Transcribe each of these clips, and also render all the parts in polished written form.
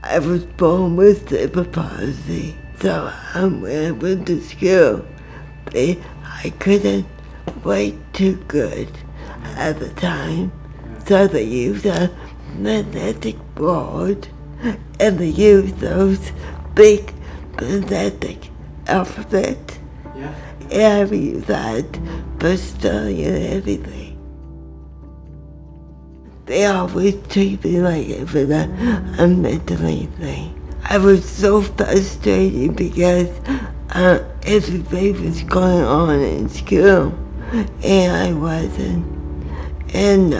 I was born with cerebral palsy, so when I went to school, I couldn't write too good at the time, so they used a magnetic board, and they used those big magnetic alphabet. Yeah. And we used that for spelling and everything. They always treat me like it was a mentally thing. I was so frustrated because everybody was going on in school, and I wasn't. And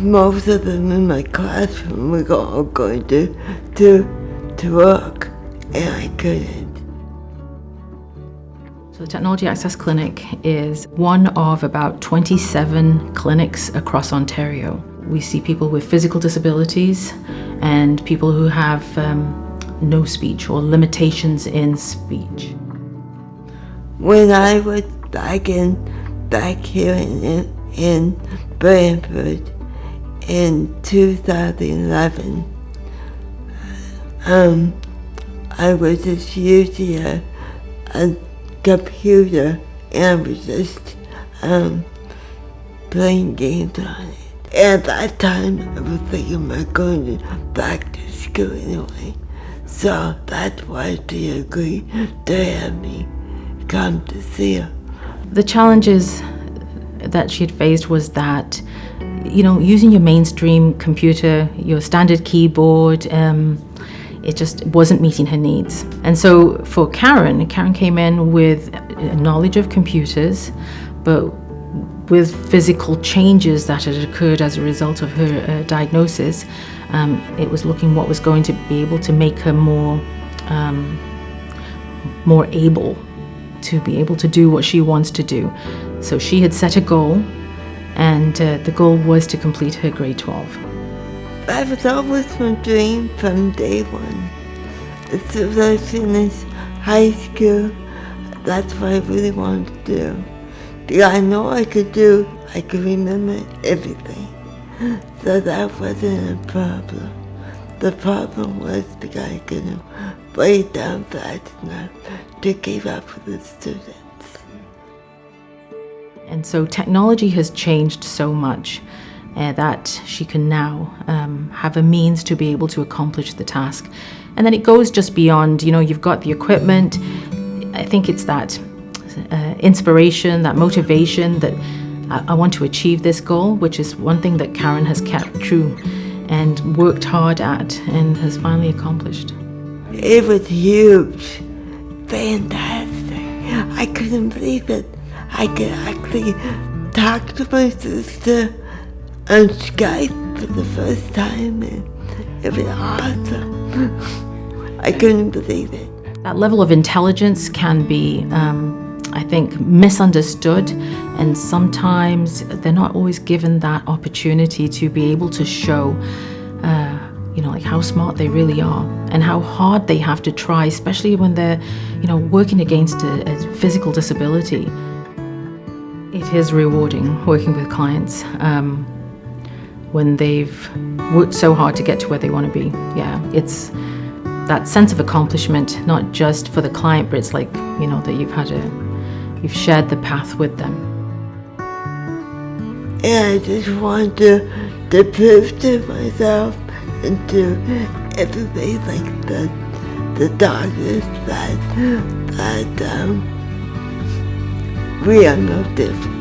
most of them in my classroom were all going to work, and I couldn't. So the Technology Access Clinic is one of about 27 clinics across Ontario. We see people with physical disabilities and people who have no speech or limitations in speech. When I was back here in Brantford in 2011, I was just using a computer, and I was just playing games on it. At that time, I was thinking about going back to school anyway, so that's why she agreed to have me come to see her. The challenges that she had faced was that, using your mainstream computer, your standard keyboard, it just wasn't meeting her needs. And so for Karen came in with knowledge of computers, but with physical changes that had occurred as a result of her diagnosis. It was looking what was going to be able to make her more able to be able to do what she wants to do. So she had set a goal, and the goal was to complete her grade 12. That was always my dream from day one. As soon as I finished high school, that's what I really wanted to do. Because I know I could remember everything. So that wasn't a problem. The problem was because I couldn't write it down fast enough to keep up with the students. And so technology has changed so much that she can now have a means to be able to accomplish the task. And then it goes just beyond, you've got the equipment. I think it's that inspiration, that motivation that I want to achieve this goal, which is one thing that Karen has kept true and worked hard at and has finally accomplished. It was huge, fantastic. I couldn't believe it. I could actually talk to my sister on Skype for the first time, and it was awesome. I couldn't believe it. That level of intelligence can be, I think, misunderstood, and sometimes they're not always given that opportunity to be able to show, like how smart they really are and how hard they have to try, especially when they're, working against a physical disability. It is rewarding working with clients when they've worked so hard to get to where they want to be. Yeah, it's that sense of accomplishment, not just for the client, but it's like, that you've shared the path with them. And I just want to prove to myself and to everybody, like the doctors, that we are no different.